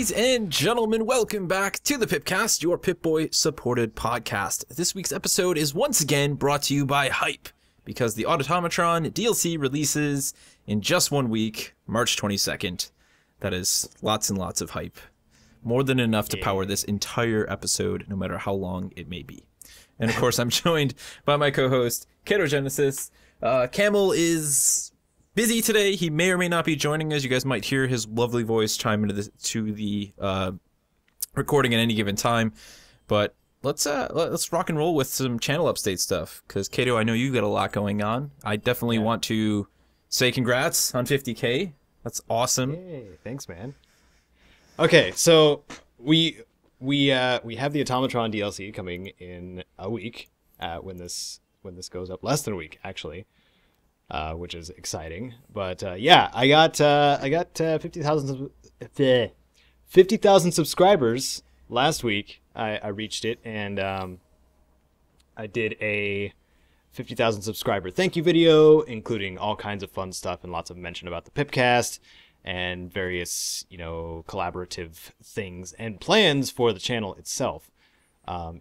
Ladies and gentlemen, welcome back to the PIPCAST, your Pip-Boy supported podcast. This week's episode is once again brought to you by Hype, because the Automatron DLC releases in just 1 week, March 22nd. That is lots and lots of hype. More than enough to power this entire episode, no matter how long it may be. And of course, I'm joined by my co-host, Katogenesis. Camel is busy today. He may or may not be joining us. You guys might hear his lovely voice chime into the recording at any given time. But let's rock and roll with some channel update stuff. Because Kato, I know you've got a lot going on. I definitely want to say congrats on 50K. That's awesome. Yay, thanks, man. Okay, so we have the Automatron DLC coming in a week when this goes up, less than a week actually, which is exciting. But yeah, I got 50,000 subscribers last week. I reached it, and I did a 50,000 subscriber thank you video, including all kinds of fun stuff and lots of mention about the PIPCAST and various, collaborative things and plans for the channel itself,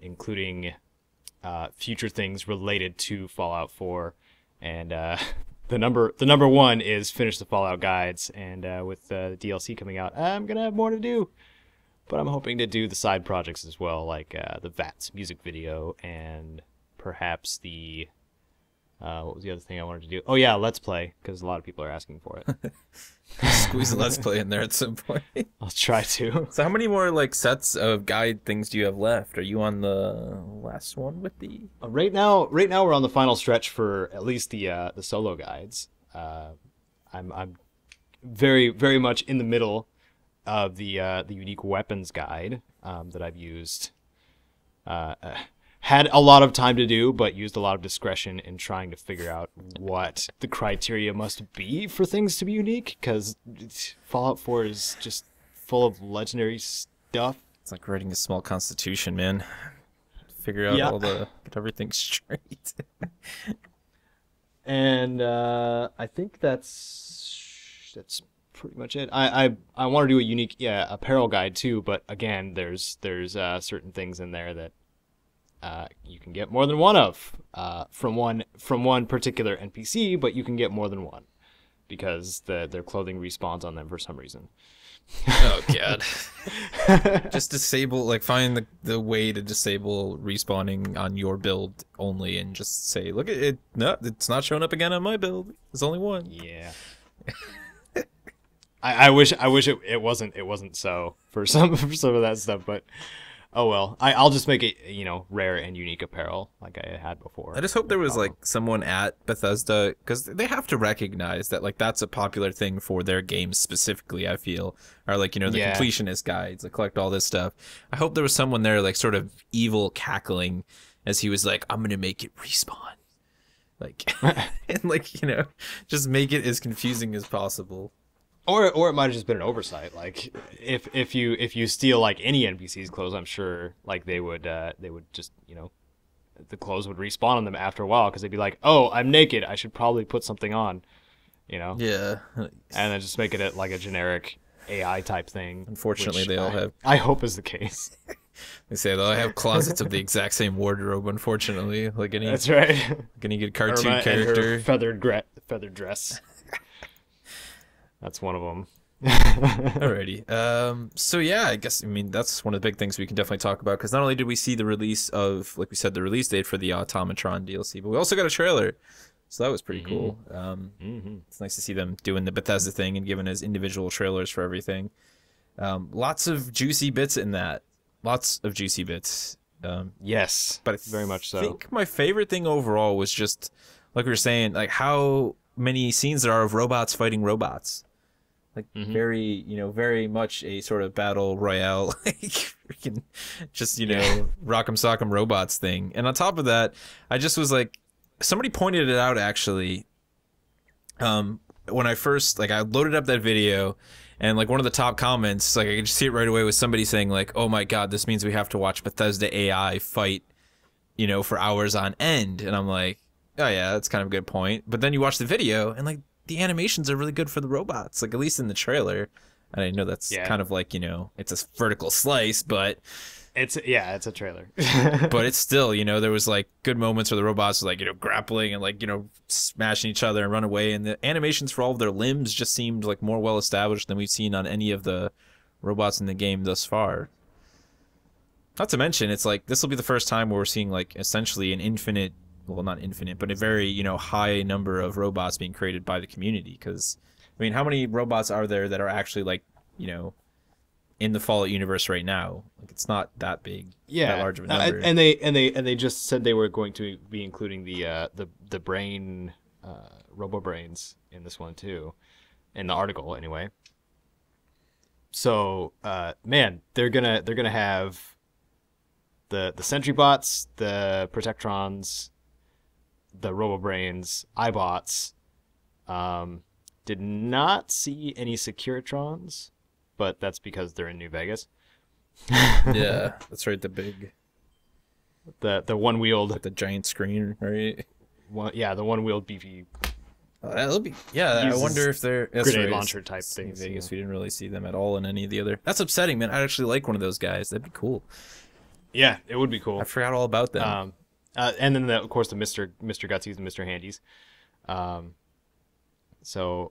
including future things related to Fallout 4. And the number one is finish the Fallout guides, and with the DLC coming out, I'm gonna have more to do. But I'm hoping to do the side projects as well, like the VATS music video and perhaps the what was the other thing I wanted to do? Oh yeah, Let's Play, because a lot of people are asking for it. Squeeze a Let's Play in there at some point. I'll try to. So how many more sets of guide things do you have left? Are you on the last one with the? Right now we're on the final stretch for at least the solo guides. I'm very, very much in the middle of the unique weapons guide that I've used. Had a lot of time to do, but used a lot of discretion in trying to figure out what the criteria must be for things to be unique, because Fallout 4 is just full of legendary stuff. It's like writing a small constitution, man. Figure out get everything straight. And I think that's pretty much it. I want to do a unique apparel guide too, but again, there's certain things in there that you can get more than one of from one particular NPC, but you can get more than one because their clothing respawns on them for some reason. Oh god! Just disable, find the way to disable respawning on your build only, and just say, look at it. No, it's not showing up again on my build. There's only one. Yeah. I wish it wasn't so for some of that stuff, but. Oh well, I'll just make it, rare and unique apparel like I had before. I just hope there was someone at Bethesda, because they have to recognize that that's a popular thing for their games specifically. I feel, or the completionist guides, collect all this stuff. I hope there was someone there sort of evil cackling as he was like, I'm gonna make it respawn, and just make it as confusing as possible. Or it might have just been an oversight. If you steal any NPC's clothes, I'm sure they would just the clothes would respawn on them after a while, because they'd be like, oh, I'm naked, I should probably put something on, Yeah. And then just make it a generic AI type thing. Unfortunately, they all have. I hope is the case. They say they all have closets of the exact same wardrobe. Unfortunately, any. That's right. Any good cartoon character. And her feathered dress. That's one of them. Alrighty. So yeah, I guess, that's one of the big things we can definitely talk about, because not only did we see the release of, like we said, the release date for the Automatron DLC, but we also got a trailer. So that was pretty cool. It's nice to see them doing the Bethesda thing and giving us individual trailers for everything. Lots of juicy bits in that. Lots of juicy bits. Yes, but very much so. I think my favorite thing overall was just, like we were saying, how many scenes there are of robots fighting robots. Very, very much a sort of battle royale, freaking just, rock'em sock'em robots thing. And on top of that, I just was somebody pointed it out actually. When I first, I loaded up that video, and one of the top comments, I could just see it right away, was somebody saying oh my god, this means we have to watch Bethesda AI fight, for hours on end. And I'm like, oh yeah, that's kind of a good point. But then you watch the video, and the animations are really good for the robots, at least in the trailer. And I know that's kind of like, you know, it's a vertical slice, but it's a trailer. but it's still, you know, there was like good moments where the robots were like, you know, grappling and like, you know, smashing each other and run away, and the animations for all of their limbs just seemed like more well established than we've seen on any of the robots in the game thus far. Not to mention, it's like this will be the first time where we're seeing like essentially an infinite, well, not infinite, but a very, you know, high number of robots being created by the community. Because I mean, how many robots are there that are actually like, you know, in the Fallout universe right now? Like, it's not that big, that large of a number. And they just said they were going to be including the brain, robo brains in this one too, in the article anyway. So, man, they're gonna have the sentry bots, the protectrons, the robo brains, iBots. Did not see any securitrons, but that's because they're in New Vegas. Yeah, that's right. The big, the one wheeled, like the giant screen, right? The one wheeled beefy. That'll be, I wonder if they're grenade launcher type things. Vegas, we didn't really see them at all in any of the other. That's upsetting, man. I'd actually like one of those guys. That'd be cool. Yeah, it would be cool. I forgot all about them. And then of course the Mr. Gutsies and Mr. Handies. So,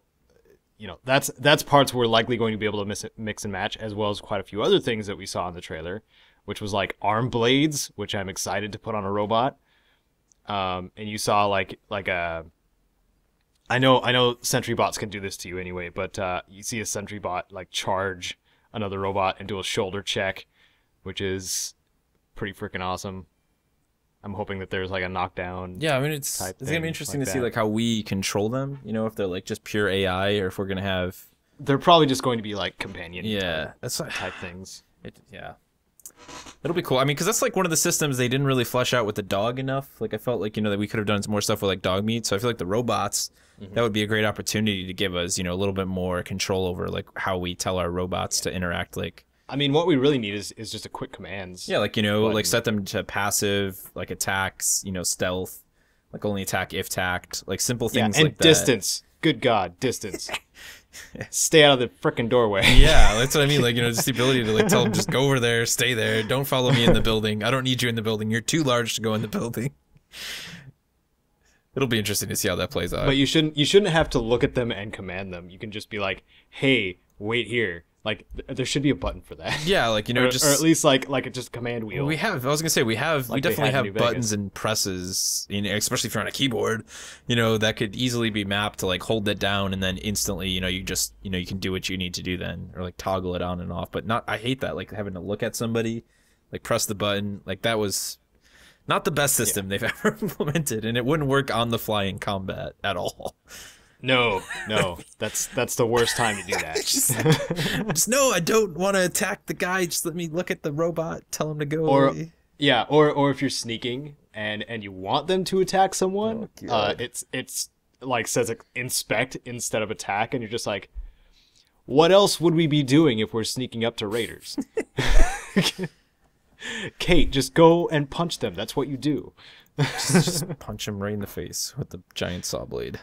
you know, that's parts we're likely going to be able to mix and match, as well as quite a few other things that we saw in the trailer, which was like arm blades, which I'm excited to put on a robot. And you saw like a, I know sentry bots can do this to you anyway, but you see a sentry bot like charge another robot and do a shoulder check, which is pretty freaking awesome. I'm hoping that there's like a knockdown. Yeah, I mean, it's gonna be interesting to see like how we control them. You know, if they're like just pure AI, or if we're gonna have. They're probably just going to be like companion. Yeah, that's type things. It'll be cool. I mean, because that's like one of the systems they didn't really flesh out with the dog enough. Like I felt like, you know, that we could have done some more stuff with like dog meat. So I feel like the robots, that would be a great opportunity to give us, you know, a little bit more control over like how we tell our robots to interact. Like, I mean, what we really need is just a quick commands. Yeah, like, you know, button. Like set them to passive, like attacks, you know, stealth, like only attack if tacked, like simple things like that. And distance. Good God, distance. Stay out of the frickin' doorway. Yeah, that's what I mean. Like, you know, just the ability to like tell them, just go over there, stay there, don't follow me in the building. I don't need you in the building. You're too large to go in the building. It'll be interesting to see how that plays out. But you shouldn't have to look at them and command them. You can just be like, hey, wait here. Like, there should be a button for that. Yeah, like, you know, or at least like just a command wheel. We definitely have buttons and presses, you know, especially if you're on a keyboard, you know, that could easily be mapped to like hold it down and then instantly, you know, you can do what you need to do then, or like toggle it on and off. But I hate that, like having to look at somebody, like press the button, like that was not the best system they've ever implemented, and it wouldn't work on the fly in combat at all. No, that's the worst time to do that. just no, I don't want to attack the guy. Just let me look at the robot, tell him to go away. Yeah, or if you're sneaking and you want them to attack someone, it's like says inspect instead of attack, and you're just like, what else would we be doing if we're sneaking up to raiders? Kate, just go and punch them. That's what you do. just punch him right in the face with the giant saw blade.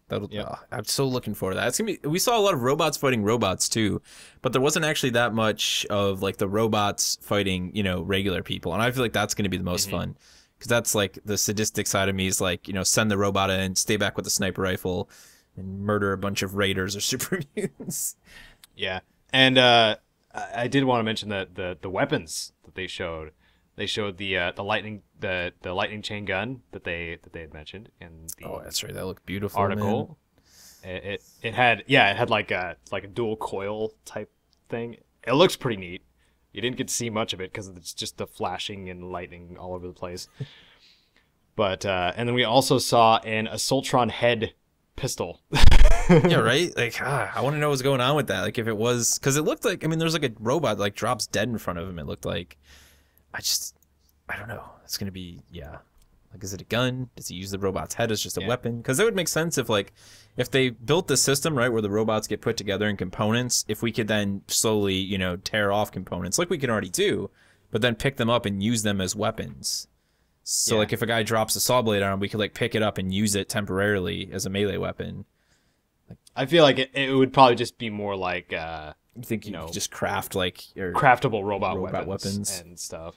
I'm so looking forward to that. It's gonna be. We saw a lot of robots fighting robots too, but there wasn't actually that much of like the robots fighting, you know, regular people, and I feel like that's gonna be the most fun, because that's like the sadistic side of me is like, you know, send the robot in, stay back with the sniper rifle, and murder a bunch of raiders or super mutants. Yeah, and I did want to mention that the weapons that they showed. They showed the lightning chain gun that they had mentioned in the that's right, that looked beautiful article. Man. It had like a dual coil type thing. It looks pretty neat. You didn't get to see much of it because it's just the flashing and lightning all over the place. But and then we also saw an Assaultron head pistol. Yeah, right. Like, I want to know what's going on with that. Like, if it was, because it looked like, I mean, there's like a robot like drops dead in front of him. It looked like. I don't know. It's going to be, like, is it a gun? Does he use the robot's head as just a weapon? Because that would make sense if they built the system, right, where the robots get put together in components, if we could then slowly, you know, tear off components, like we can already do, but then pick them up and use them as weapons. So, like, if a guy drops a saw blade on him, we could, like, pick it up and use it temporarily as a melee weapon. I feel like it would probably just be more like You think you could just craft like craftable robot weapons and stuff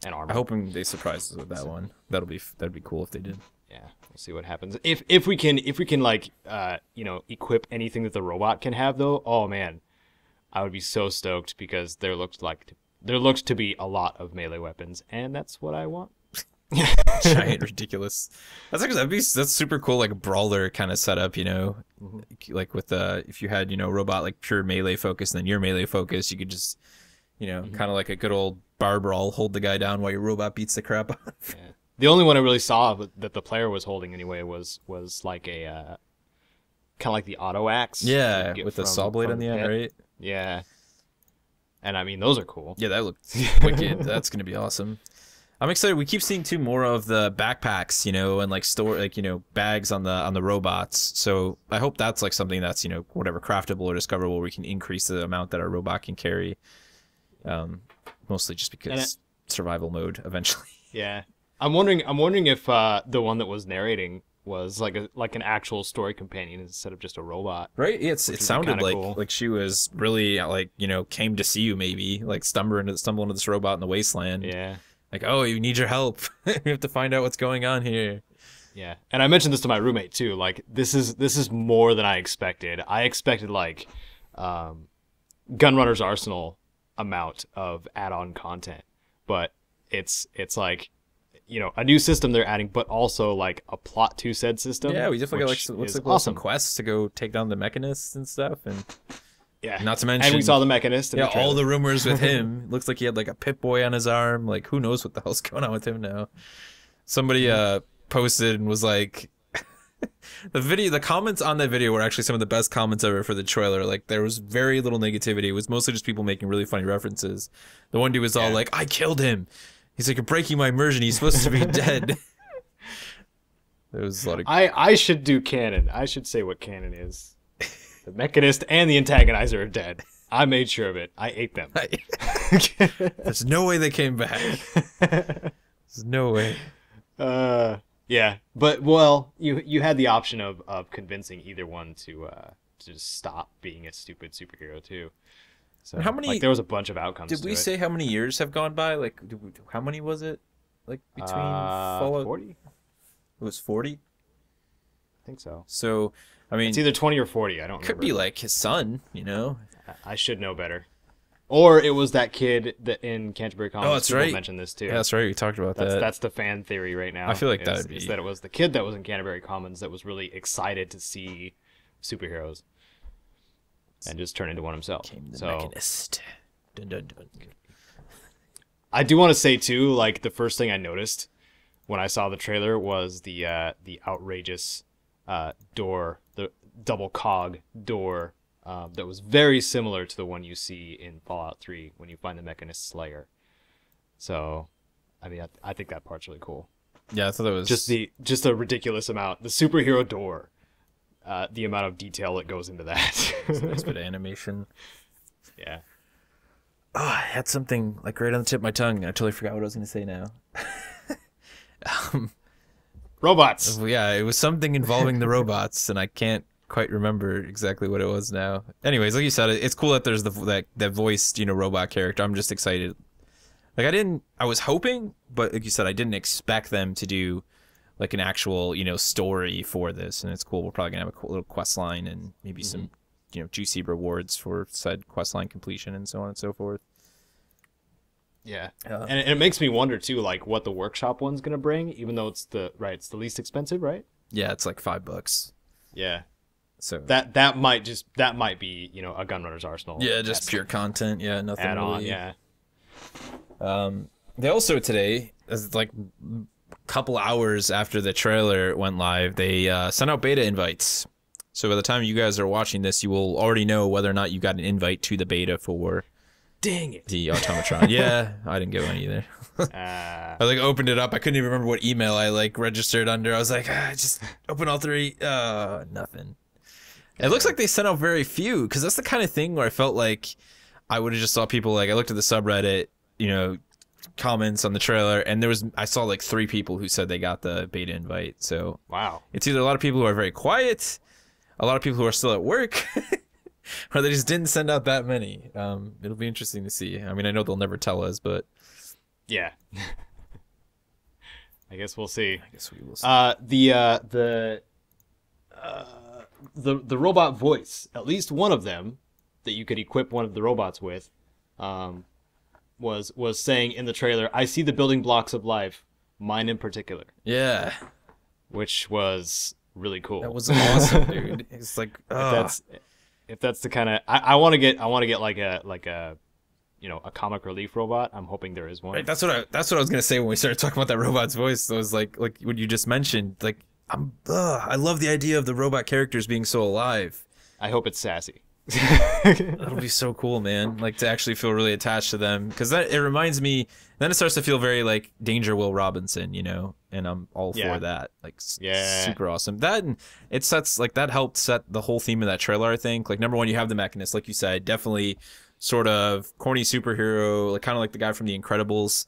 and armor. I'm hoping they surprise us with that one. That'd be cool if they did. Yeah, we'll see what happens. If we can like equip anything that the robot can have though, oh man, I would be so stoked because there looked to be a lot of melee weapons, and that's what I want. Giant, ridiculous. That's super cool, like a brawler kind of setup, like with if you had robot like pure melee focus, and then your melee focus, you could just kind of like a good old bar brawl, hold the guy down while your robot beats the crap out of him. Yeah. The only one I really saw that the player was holding anyway was like a kind of like the auto axe. Yeah, with the saw blade on the end, right? Yeah. And I mean, those are cool. Yeah, that looked wicked. That's gonna be awesome. I'm excited. We keep seeing more of the backpacks, and like bags on the robots. So I hope that's like something that's whatever craftable or discoverable, where we can increase the amount that our robot can carry. Mostly just because survival mode eventually. Yeah, I'm wondering if the one that was narrating was like an actual story companion instead of just a robot. Right? It sounded like cool. Like she was really like came to see you, maybe like stumble into this robot in the wasteland. Yeah. Like, oh, you need your help. We have to find out what's going on here. Yeah, and I mentioned this to my roommate too. Like, this is more than I expected. I expected like Gunrunner's Arsenal amount of add-on content, but it's like a new system they're adding, but also like a plot to said system. Yeah, we definitely got looks like awesome quests to go take down the mechanists and stuff, and. Yeah. Not to mention, and we saw the Mechanist. Yeah, all the rumors with him. Looks like he had like a Pip-Boy on his arm. Like, who knows what the hell's going on with him now? Somebody posted and was like, the comments on that video were actually some of the best comments ever for the trailer. Like, there was very little negativity. It was mostly just people making really funny references. The one dude was all like, "I killed him." He's like, "You're breaking my immersion. He's supposed to be dead." There was a lot of. I should do canon. I should say what canon is. The Mechanist and the Antagonizer are dead. I made sure of it. I ate them. There's no way they came back. There's no way. Yeah, but well, you had the option of convincing either one to just stop being a stupid superhero too. So how many? Like, there was a bunch of outcomes. Did we say how many years have gone by? Like, how many was it? Like between Fallout 40. It was 40. I think so. So. I mean, it's either 20 or 40. I don't remember. Could be like his son, I should know better. Or it was that kid that in Canterbury Commons. Oh, that's right. Mentioned this too. Yeah, that's right. We talked about that. That's the fan theory right now. I feel like that would be. Is that it was the kid that was in Canterbury Commons that was really excited to see superheroes and just turn into one himself. Came the Mechanist. Dun, dun, dun. I do want to say too, like the first thing I noticed when I saw the trailer was the outrageous door, the double cog door that was very similar to the one you see in Fallout 3 when you find the Mechanist Slayer. So, I mean, I think that part's really cool. Yeah, I thought that was just a ridiculous amount. The superhero door, the amount of detail that goes into that. It's a nice bit of animation. Yeah. Oh, I had something like right on the tip of my tongue. I totally forgot what I was going to say now. Robots. Yeah, it was something involving the robots, and I can't quite remember exactly what it was now. Anyways, like you said, it's cool that there's that voiced, robot character. I'm just excited. Like I was hoping, but like you said, I didn't expect them to do like an actual, story for this, and it's cool. We're probably gonna have a cool little quest line and maybe some, juicy rewards for said quest line completion and so on and so forth. Yeah, and it makes me wonder too, like what the workshop one's gonna bring, even though it's the least expensive, right? Yeah, it's like $5. Yeah, so that might be a Gunrunner's Arsenal. Yeah, just pure content. Yeah, nothing add on. Really. Yeah. They also today, like a couple hours after the trailer went live, they sent out beta invites. So by the time you guys are watching this, you will already know whether or not you got an invite to the beta for. Dang it. The Automatron. Yeah, I didn't get one either. I opened it up. I couldn't even remember what email I registered under. I was like, just open all three. Nothing. It looks like they sent out very few, because that's the kind of thing where I felt like I would have just saw people I looked at the subreddit, comments on the trailer, and I saw 3 people who said they got the beta invite. So wow, it's either a lot of people who are very quiet, a lot of people who are still at work. or they just didn't send out that many. It'll be interesting to see. I mean, I know they'll never tell us, but yeah. I guess we'll see. I guess we will see. The robot voice, at least one of them that you could equip one of the robots with, was saying in the trailer, "I see the building blocks of life, mine in particular." Yeah, which was really cool. that was awesome, dude. It's like if that's the kind of I want to get like a a comic relief robot. I'm hoping there is one. Right, that's what I was gonna say when we started talking about that robot's voice. So it was like what you just mentioned. Like I love the idea of the robot characters being so alive. I hope it's sassy. That'll be so cool, man. Like to actually feel really attached to them, because it reminds me. Then it starts to feel very like Danger Will Robinson, and I'm all for that. Like super awesome. That and it sets like that helped set the whole theme of that trailer. I think like number one, you have the Mechanist, like you said, definitely sort of corny superhero, like kind of like the guy from The Incredibles.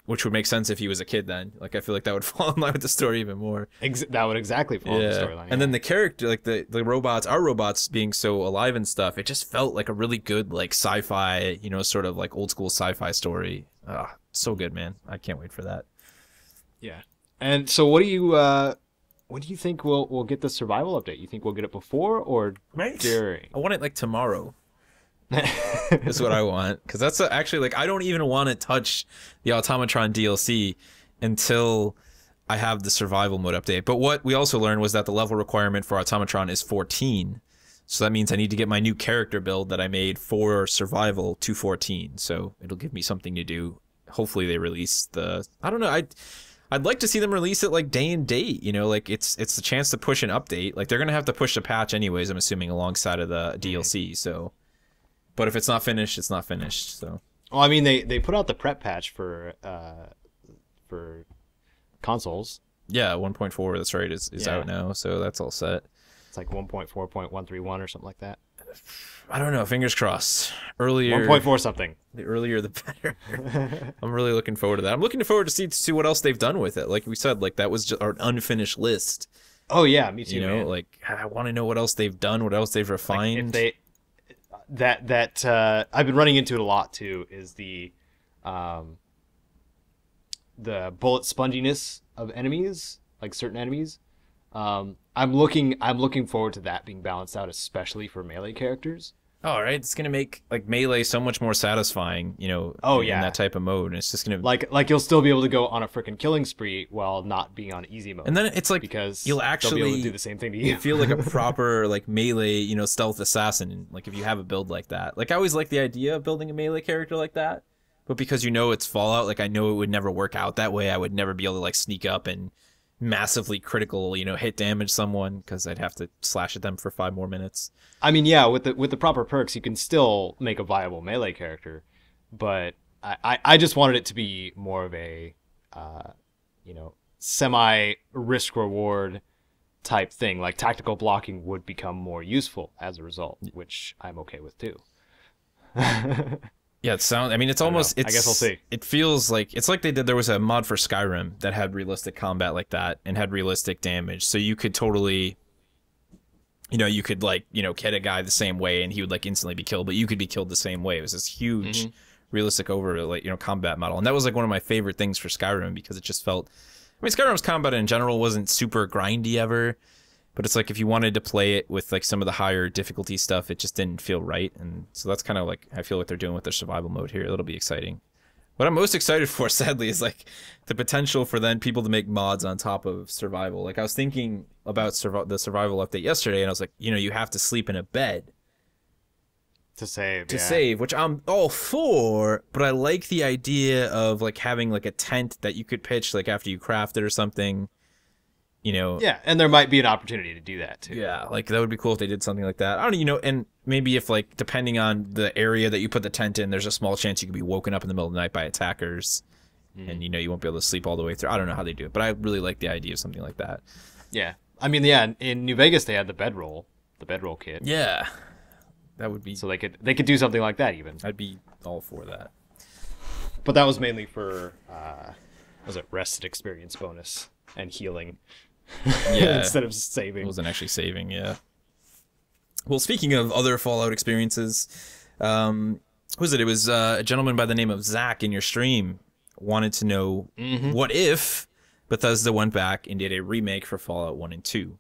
Which would make sense if he was a kid then. Like, I feel like that would fall in line with the story even more. That would exactly fall in the storyline. Yeah. And then the character, like the robots, our robots being so alive and stuff, it just felt like a really good, like, sci-fi, sort of like old school sci-fi story. So good, man. I can't wait for that. Yeah. And so what do you think we'll get the survival update? You think we'll get it before or during? I want it, like, tomorrow. That's what I want, because that's actually like I don't even want to touch the Automatron DLC until I have the survival mode update. But what we also learned was that the level requirement for Automatron is 14, so that means I need to get my new character build that I made for survival to 14. So it'll give me something to do. Hopefully they release I don't know, I'd like to see them release it like day and date, like it's the chance to push an update. Like they're gonna have to push a patch anyways, I'm assuming, alongside of the DLC. So but if it's not finished, it's not finished. So. Well, I mean, they put out the prep patch for consoles. Yeah, 1.4. That's right. Is out now, so that's all set. It's like 1.4.131 or something like that. I don't know. Fingers crossed. Earlier. 1.4 something. The earlier, the better. I'm really looking forward to that. I'm looking forward to see what else they've done with it. Like we said, like that was just our unfinished list. Oh yeah, me too. Man. Like I want to know what else they've done, what else they've refined. Like that I've been running into it a lot too is the bullet sponginess of enemies, like certain enemies. I'm looking forward to that being balanced out, especially for melee characters. All right, it's gonna make like melee so much more satisfying, in that type of mode. And it's just gonna like you'll still be able to go on a freaking killing spree while not being on easy mode. And then it's like because you'll actually be able to do the same thing to you. Feel like a proper like melee, stealth assassin. Like if you have a build like that. Like I always like the idea of building a melee character like that, but because it's Fallout, like I know it would never work out that way. I would never be able to like sneak up and massively critical, hit damage someone, because I'd have to slash at them for 5 more minutes. I mean, yeah, with the proper perks, you can still make a viable melee character, but I just wanted it to be more of a, semi risk reward type thing. Like tactical blocking would become more useful as a result, which I'm okay with too. Yeah, it's almost. I guess we'll see. It feels like it's like there was a mod for Skyrim that had realistic combat like that and had realistic damage, so you could totally, you could like hit a guy the same way and he would like instantly be killed, but you could be killed the same way. It was this huge, realistic combat model, and that was like one of my favorite things for Skyrim because it just felt. I mean, Skyrim's combat in general wasn't super grindy ever. But it's like if you wanted to play it with like some of the higher difficulty stuff, it just didn't feel right. And so that's kind of like I feel like they're doing with their survival mode here. That'll be exciting. What I'm most excited for, sadly, is like the potential for then people to make mods on top of survival. Like I was thinking about the survival update yesterday, and I was like, you have to sleep in a bed to save. Which I'm all for. But I like the idea of like having like a tent that you could pitch like after you craft it or something. Yeah, and there might be an opportunity to do that too. Yeah, like that would be cool if they did something like that. I don't know, and maybe if like depending on the area that you put the tent in, there's a small chance you could be woken up in the middle of the night by attackers, and you won't be able to sleep all the way through. I don't know how they do it, but I really like the idea of something like that. Yeah, I mean, yeah, in New Vegas they had the bedroll kit. Yeah, that would be so they could do something like that even. I'd be all for that. But that was mainly for was it rested experience bonus and healing. Yeah, instead of saving. It wasn't actually saving, yeah. Well, speaking of other Fallout experiences, who was it? It was a gentleman by the name of Zach in your stream wanted to know what if Bethesda went back and did a remake for Fallout 1 and 2.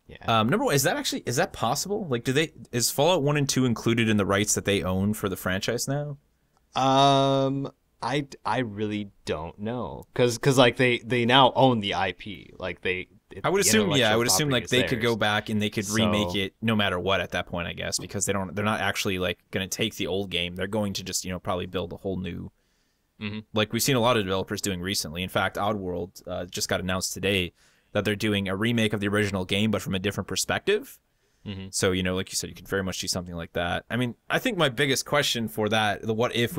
Yeah. Number one, is that possible? Like, is Fallout 1 and 2 included in the rights that they own for the franchise now? I really don't know, cause like they now own the IP. Like I would assume like they could go back and they could remake it no matter what at that point, I guess, because they're not actually like going to take the old game. They're going to just, probably build a whole new, like we've seen a lot of developers doing recently. In fact, Oddworld just got announced today that they're doing a remake of the original game, but from a different perspective. So, like you said, you could very much do something like that. I mean, I think my biggest question for that, the what if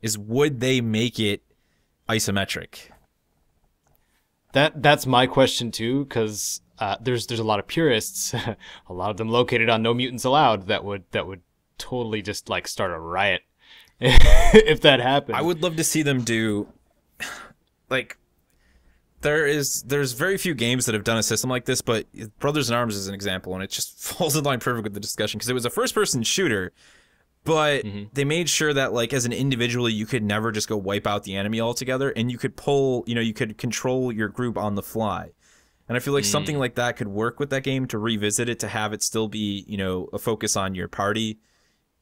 is would they make it isometric? That's my question too, because there's a lot of purists, a lot of them located on No Mutants Allowed, that would totally just like start a riot if that happened. I would love to see them do, like, there's very few games that have done a system like this, but Brothers in Arms is an example, and it just falls in line perfect with the discussion because it was a first-person shooter, but they made sure that, like, as an individual, you could never just go wipe out the enemy altogether, and you could you could control your group on the fly. And I feel like something like that could work with that game, to revisit it, to have it still be, a focus on your party,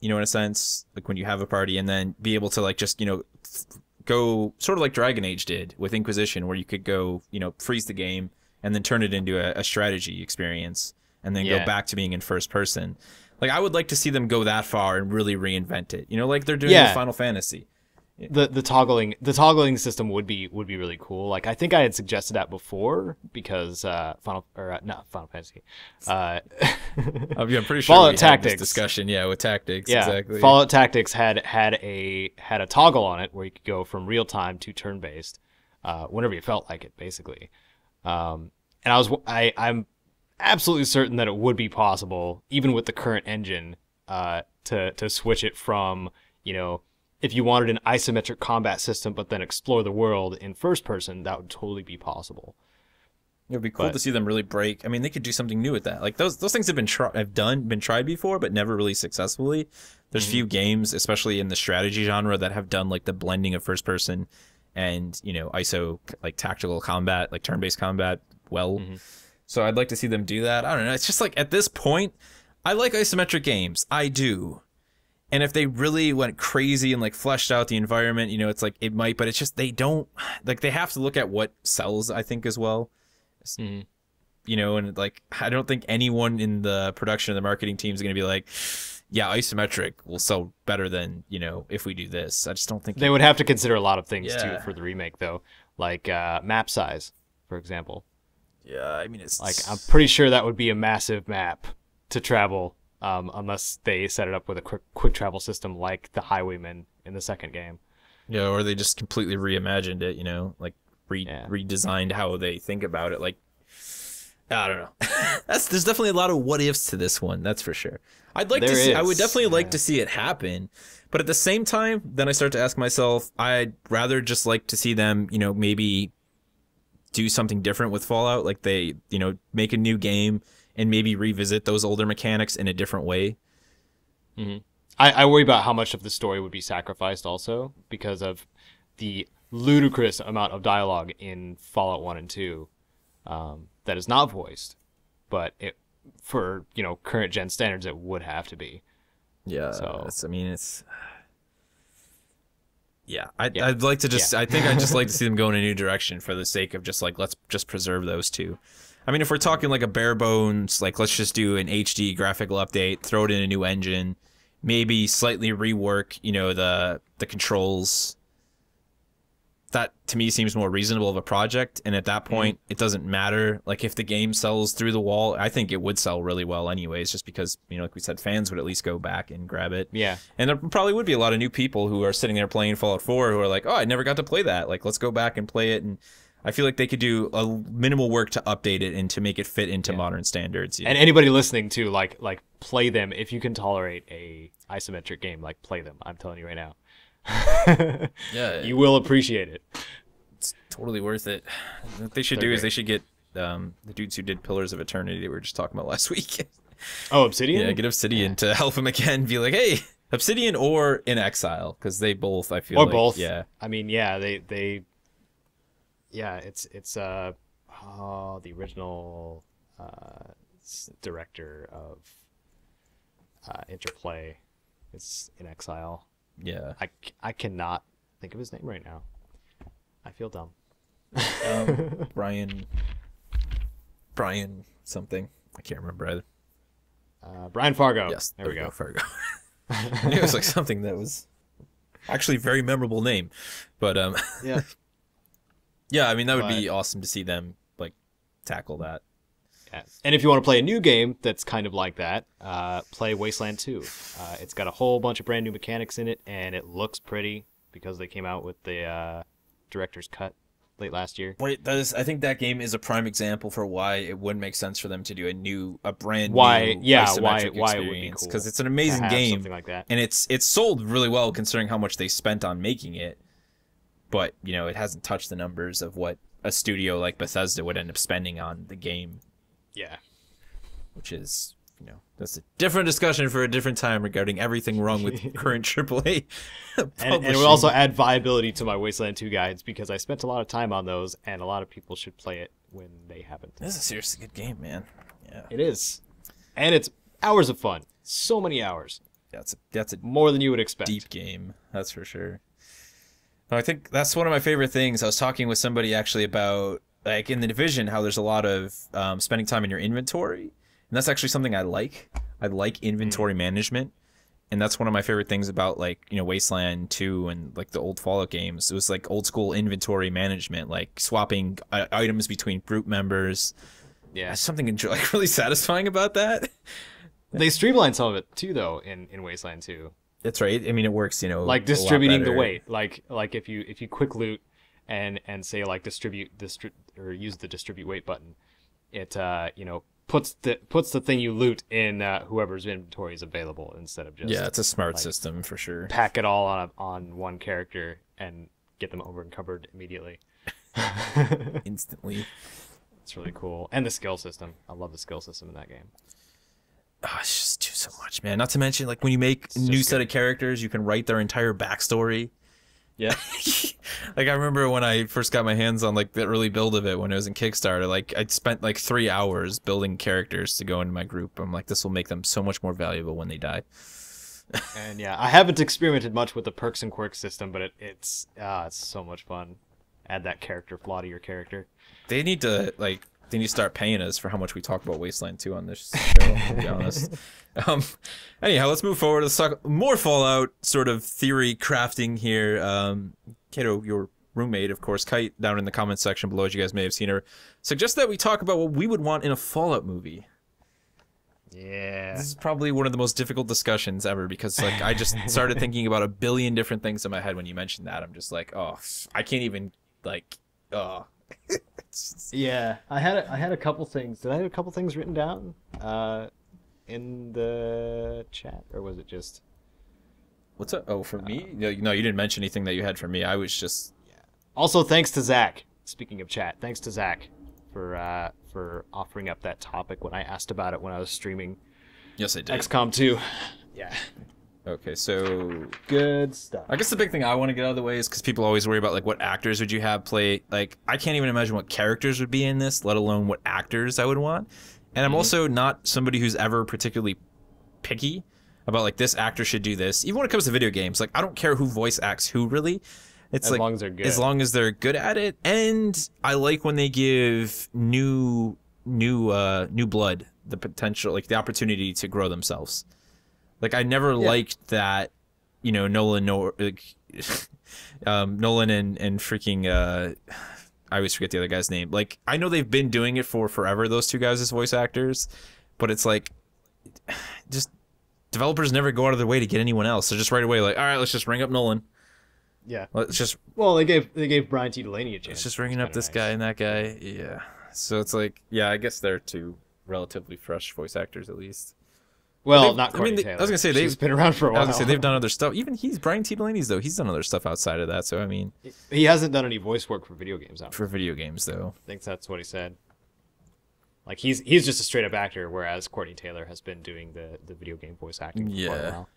in a sense, like when you have a party, and then be able to, like, just, go sort of like Dragon Age did with Inquisition, where you could go, freeze the game and then turn it into a strategy experience and then go back to being in first person. Like, I would like to see them go that far and really reinvent it, like they're doing with Final Fantasy. The toggling system would be really cool. Like, I think I had suggested that before, because not Final Fantasy. I'm pretty sure Fallout we Tactics had this discussion, with Tactics. Yeah, exactly. Fallout Tactics had a toggle on it where you could go from real time to turn based, whenever you felt like it, basically. And I'm absolutely certain that it would be possible, even with the current engine, to switch it from, if you wanted an isometric combat system, but then explore the world in first person, that would totally be possible. It would be cool to see them really break. I mean, they could do something new with that. Like, those things have been tried before, but never really successfully. There's few games, especially in the strategy genre, that have done like the blending of first person and ISO, like tactical combat, like turn-based combat. So I'd like to see them do that. I don't know. It's just like, at this point, I like isometric games. I do. And if they really went crazy and like fleshed out the environment, it's like it might, but it's just they don't, like, they have to look at what sells, I think, as well. And like, I don't think anyone in the production or the marketing team is going to be like, yeah, isometric will sell better than, if we do this. I just don't think they would have to consider a lot of things too for the remake, though, like map size, for example. Yeah, I mean, it's like, I'm pretty sure that would be a massive map to travel. Unless they set it up with a quick travel system like the Highwaymen in the second game. Yeah, or they just completely reimagined it, like redesigned how they think about it. Like, I don't know. There's definitely a lot of what ifs to this one. That's for sure. I would definitely like to see it happen, but at the same time, then I start to ask myself, I'd rather just like to see them, maybe do something different with Fallout. Like, they, make a new game and maybe revisit those older mechanics in a different way. I worry about how much of the story would be sacrificed also because of the ludicrous amount of dialogue in Fallout 1 and 2 that is not voiced, but for current gen standards it would have to be. Yeah, so I'd like to just I think I'd just like to see them go in a new direction for the sake of just like, let's just preserve those two. I mean, if we're talking like a bare bones, like, let's just do an HD graphical update, throw it in a new engine, maybe slightly rework, the controls. That to me seems more reasonable of a project. And at that point, it doesn't matter. Like, if the game sells through the wall, I think it would sell really well anyways, just because, like we said, fans would at least go back and grab it. Yeah. And there probably would be a lot of new people who are sitting there playing Fallout 4 who are like, oh, I never got to play that. Like, let's go back and play it. And I feel like they could do a minimal work to update it and to make it fit into modern standards. And anybody listening too, like play them if you can tolerate a isometric game. Like, play them. I'm telling you right now. You will appreciate it. It's totally worth it. What they should do is they should get the dudes who did Pillars of Eternity that we were just talking about last week. Oh, Obsidian? Yeah, get Obsidian to help him again. Be like, hey, Obsidian or In Exile, because they both, I feel or like, both. yeah. I mean, yeah, it's the original director of Interplay is In Exile. Yeah. I cannot think of his name right now. I feel dumb. Brian something. I can't remember either. Brian Fargo. Yes, there we go. Fargo. I knew it was like something that was actually a very memorable name, but Yeah. yeah. I mean, that would be awesome to see them like tackle that. Yeah. And if you want to play a new game that's kind of like that, play Wasteland 2. It's got a whole bunch of brand new mechanics in it, and it looks pretty because they came out with the director's cut late last year. Wait, I think that game is a prime example for why it wouldn't make sense for them to do a brand new why isometric it would be experience, cool because it's an amazing game, something like that. and it's sold really well considering how much they spent on making it. But you know, it hasn't touched the numbers of what a studio like Bethesda would end up spending on the game. Yeah, which is, you know, that's a different discussion for a different time regarding everything wrong with current AAA and it will also add viability to my Wasteland 2 guides because I spent a lot of time on those, and a lot of people should play it when they haven't. This is a seriously good game, man. Yeah, it is, and it's hours of fun. So many hours. That's a more than you would expect. Deep game, that's for sure. I think that's one of my favorite things. I was talking with somebody actually about, like, in the Division, how there's a lot of spending time in your inventory, and that's actually something I like. I like inventory management, and that's one of my favorite things about, like, you know, Wasteland 2 and like the old Fallout games. It was like old school inventory management, like swapping items between group members. Yeah, there's something like really satisfying about that. They streamlined some of it too, though, in Wasteland 2. That's right. I mean, it works, you know, like distributing the weight. Like if you quick loot and say like or use the distribute weight button, it you know, puts the thing you loot in whoever's inventory is available instead of just, yeah, it's a smart system for sure. Pack it all on one character and get them over encumbered immediately. Instantly. It's really cool. And the skill system. I love the skill system in that game. Oh, it's just do so much, man. Not to mention, like, when you make a new set of characters, you can write their entire backstory. Yeah. Like, I remember when I first got my hands on, like, the early build of it when it was in Kickstarter, like, I'd spent, like, 3 hours building characters to go into my group. I'm like, this will make them so much more valuable when they die. And, yeah, I haven't experimented much with the perks and quirks system, but it's so much fun. Add that character flaw to your character. They need to, like... They need to start paying us for how much we talk about Wasteland 2 on this show, to be honest. Anyhow, let's move forward. Let's talk more Fallout sort of theory crafting here. Kato, your roommate, of course, Kite, down in the comments section below, as you guys may have seen her, suggests that we talk about what we would want in a Fallout movie. Yeah. This is probably one of the most difficult discussions ever because, like, I just started thinking about a billion different things in my head when you mentioned that. I'm just like, oh, I can't even, like, oh. Yeah, I had a couple things. Did I have a couple things written down in the chat, or was it just? What's up? Oh, for me? No, you didn't mention anything that you had for me. I was just. Yeah. Also, thanks to Zach. Speaking of chat, thanks to Zach for offering up that topic when I asked about it when I was streaming. Yes, I did. XCOM 2. Yeah. Okay, so good stuff. I guess the big thing I want to get out of the way is because people always worry about, like, what actors would you have play. Like, I can't even imagine what characters would be in this, let alone what actors I would want. And I'm also not somebody who's ever particularly picky about, like, this actor should do this. Even when it comes to video games, like, I don't care who voice acts who, really. It's as like, long as they're good. As long as they're good at it, and I like when they give new blood the potential, like, the opportunity to grow themselves. Like, I never liked that, you know, Nolan and freaking, I always forget the other guy's name. Like, I know they've been doing it for forever, those two guys as voice actors, but it's like, just, developers never go out of their way to get anyone else. They're just right away like, all right, let's just ring up Nolan. Yeah. Let's just... Well, they gave Brian T. Delaney a chance. It's just ringing up this guy and that guy. Yeah. So it's like, yeah, I guess they're two relatively fresh voice actors, at least. Well, not Courtney Taylor. I was gonna say they've been around for a while. I was gonna say they've done other stuff. Even Brian T. Delaney's though. He's done other stuff outside of that. So I mean, he hasn't done any voice work for video games. For video games, though. I think that's what he said. Like he's just a straight up actor, whereas Courtney Taylor has been doing the video game voice acting for quite a while.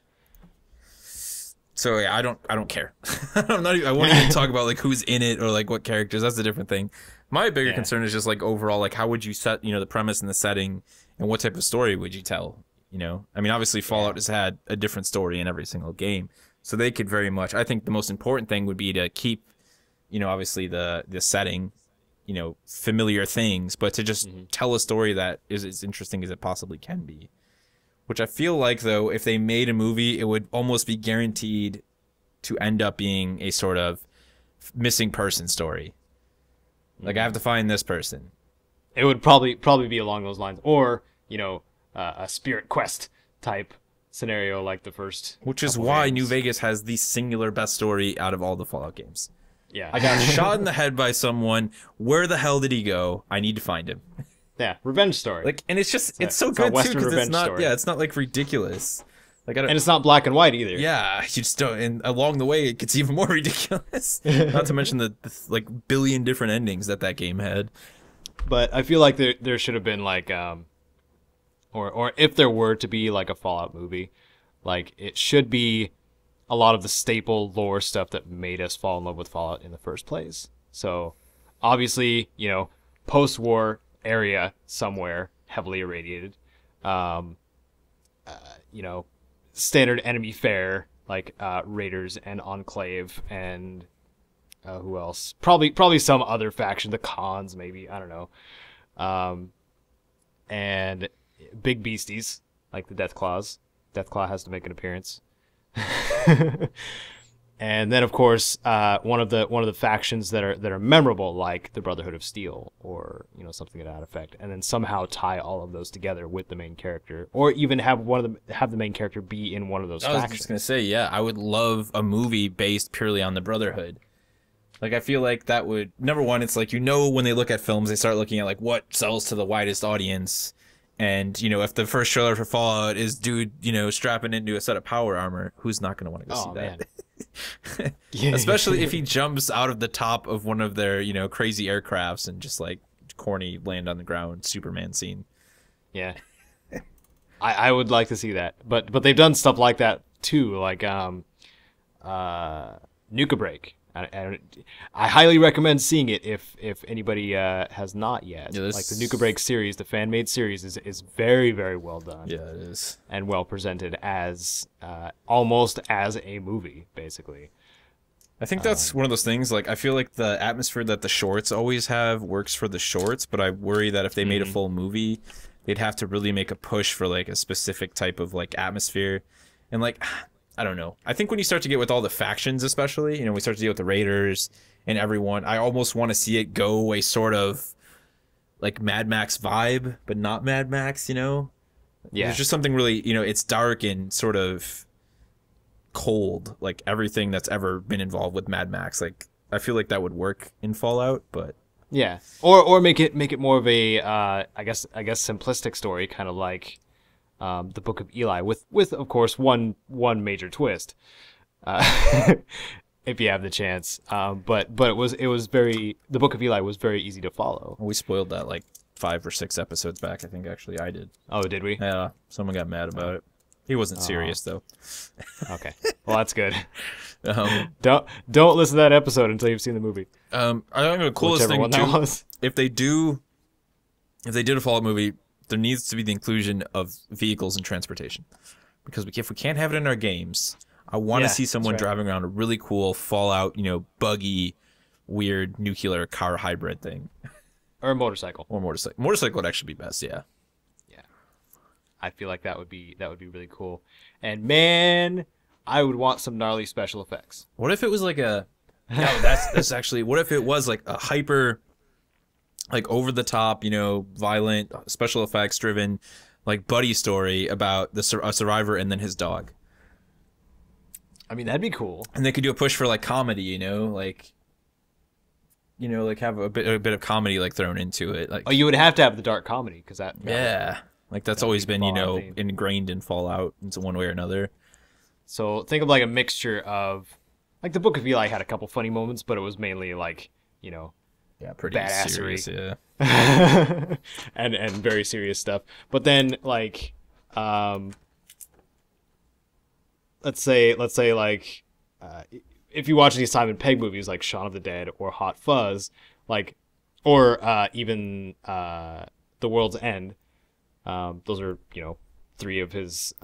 So yeah, I don't care. I won't even talk about like who's in it or like what characters. That's a different thing. My bigger concern is just like overall, like how would you set the premise and the setting, and what type of story would you tell? I mean, obviously Fallout has had a different story in every single game, so they could very much. I think the most important thing would be to keep, obviously the setting, familiar things, but to just tell a story that is as interesting as it possibly can be. Which I feel like, though, if they made a movie, it would almost be guaranteed to end up being a sort of missing person story. Like, I have to find this person. It would probably be along those lines, or a Spirit Quest type scenario like the first. Which is why New Vegas has the singular best story out of all the Fallout games. Yeah, I got shot in the head by someone. Where the hell did he go? I need to find him. Yeah, revenge story. Like, and it's so good too because it's not. Story. Yeah, it's not like ridiculous. Like, and it's not black and white either. Yeah, you just don't. And along the way, it gets even more ridiculous. Not to mention the like billion different endings that game had. But I feel like there should have been like, or if there were to be like a Fallout movie, like it should be a lot of the staple lore stuff that made us fall in love with Fallout in the first place. So, obviously, post-war area somewhere heavily irradiated, standard enemy fare like Raiders and Enclave and who else? Probably some other faction, the Khans maybe, I don't know, and big beasties like the Deathclaws. Deathclaw has to make an appearance. And then, of course, one of the factions that are memorable, like the Brotherhood of Steel, or something to that effect, and then somehow tie all of those together with the main character, or even have the main character be in one of those factions. I was just gonna say, yeah, I would love a movie based purely on the Brotherhood. Like, I feel like that would, number one, it's like when they look at films, they start looking at like what sells to the widest audience. And, if the first trailer for Fallout is dude, strapping into a set of power armor, who's not going to want to go see that? Especially if he jumps out of the top of one of their, crazy aircrafts and just like corny land on the ground Superman scene. Yeah. I would like to see that. But they've done stuff like that too, like Nuka Break. I highly recommend seeing it if anybody has not yet. Yeah, like the Nuka Break series, the fan-made series is very, very well done. Yeah, it is. And well presented as almost as a movie, basically. I think that's one of those things, like, I feel like the atmosphere that the shorts always have works for the shorts, but I worry that if they made a full movie, they'd have to really make a push for, like, a specific type of, like, atmosphere. And, like, I don't know. I think when you start to get with all the factions, especially, we start to deal with the Raiders and everyone, I almost want to see it go a sort of like Mad Max vibe, but not Mad Max, Yeah. There's just something really, it's dark and sort of cold, like everything that's ever been involved with Mad Max. Like, I feel like that would work in Fallout, but yeah. Or make it more of a I guess simplistic story, kind of like the Book of Eli, with of course one major twist, if you have the chance. But it was very, the Book of Eli was very easy to follow. We spoiled that like 5 or 6 episodes back. I think actually I did. Oh, did we? Yeah, someone got mad about it. He wasn't serious though. Okay, well that's good. Don't listen to that episode until you've seen the movie. I think the coolest thing too, if they did a Fallout movie, there needs to be the inclusion of vehicles and transportation, because if we can't have it in our games, I want to see someone driving around a really cool Fallout, buggy, weird nuclear car hybrid thing, or a motorcycle. Motorcycle would actually be best. Yeah. I feel like that would be really cool. And man, I would want some gnarly special effects. What if it was like that's actually, what if it was like a hyper, like over the top, violent, special effects driven, like buddy story about a survivor and then his dog. I mean, that'd be cool. And they could do a push for like comedy, like have a bit of comedy like thrown into it. Like, oh, you would have to have the dark comedy, because that like that's always been ingrained in Fallout in one way or another. So think of like a mixture of, like the Book of Eli had a couple funny moments, but it was mainly like pretty badassery. serious, yeah. and very serious stuff. But then like let's say like if you watch these Simon Pegg movies like Shaun of the Dead or Hot Fuzz, like or even The World's End, those are, you know, three of his